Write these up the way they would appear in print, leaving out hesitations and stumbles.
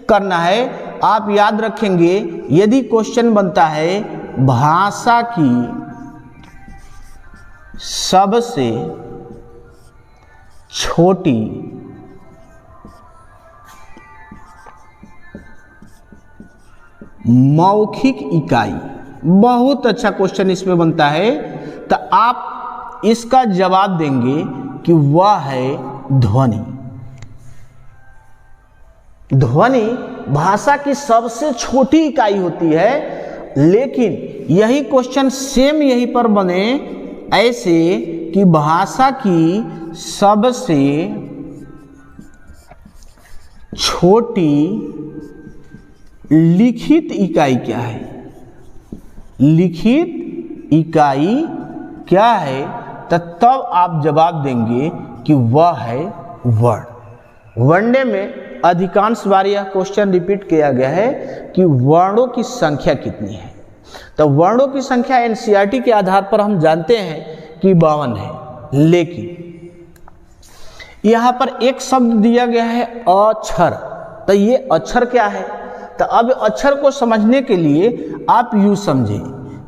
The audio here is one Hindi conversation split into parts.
करना है। आप याद रखेंगे, यदि क्वेश्चन बनता है भाषा की सबसे छोटी मौखिक इकाई, बहुत अच्छा क्वेश्चन इसमें बनता है, तो आप इसका जवाब देंगे कि वह है ध्वनि। ध्वनि भाषा की सबसे छोटी इकाई होती है, लेकिन यही क्वेश्चन सेम यहीं पर बने ऐसे कि भाषा की सबसे छोटी लिखित इकाई क्या है, लिखित इकाई क्या है, तो तब आप जवाब देंगे कि वह है वर्ण। वनडे में अधिकांश बार यह क्वेश्चन रिपीट किया गया है कि वर्णों की संख्या कितनी है। तो वर्णों की संख्या एनसीईआरटी के आधार पर हम जानते हैं कि 52 है, लेकिन यहाँ पर एक शब्द दिया गया है अक्षर। तो ये अक्षर क्या है, तो अब अक्षर को समझने के लिए आप यूं समझें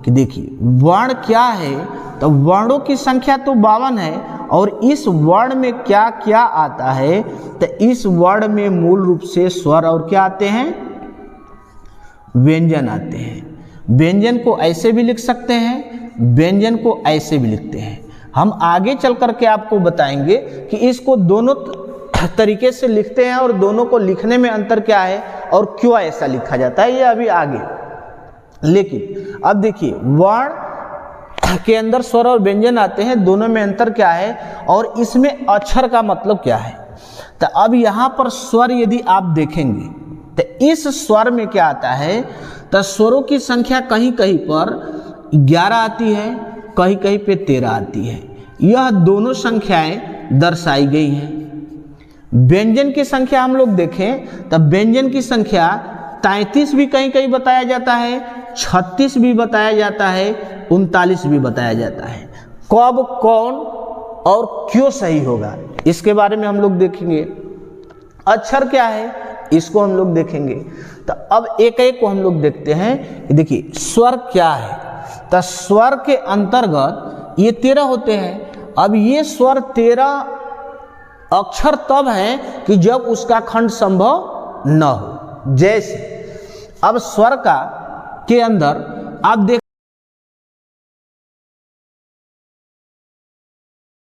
कि देखिए वर्ण क्या है, तो वर्णों की संख्या तो 52 है, और इस वर्ण में क्या क्या आता है, तो इस वर्ण में मूल रूप से स्वर और क्या आते हैं, व्यंजन आते हैं। व्यंजन को ऐसे भी लिख सकते हैं, व्यंजन को ऐसे भी लिखते हैं। हम आगे चल करके आपको बताएंगे कि इसको दोनों तरीके से लिखते हैं और दोनों को लिखने में अंतर क्या है और क्यों ऐसा लिखा जाता है, ये अभी आगे। लेकिन अब देखिए वर्ण के अंदर स्वर और व्यंजन आते हैं, दोनों में अंतर क्या है और इसमें अक्षर का मतलब क्या है। तो अब यहाँ पर स्वर यदि आप देखेंगे तो इस स्वर में क्या आता है, तो स्वरों की संख्या कहीं कहीं पर 11 आती है, कहीं कहीं पे 13 आती है। यह दोनों संख्याएं दर्शाई गई हैं। व्यंजन की संख्या हम लोग देखें तो व्यंजन की संख्या 33 भी कहीं कहीं बताया जाता है, 36 भी बताया जाता है, 39 भी बताया जाता है। कब, कौन और क्यों सही होगा, इसके बारे में हम लोग देखेंगे। अक्षर क्या है, इसको हम लोग देखेंगे। तो अब एक एक को हम लोग देखते हैं कि देखिए स्वर क्या है। तो स्वर के अंतर्गत ये 13 होते हैं। अब ये स्वर 13 अक्षर तब है कि जब उसका खंड संभव न हो। जैसे अब स्वर का के अंदर आप देख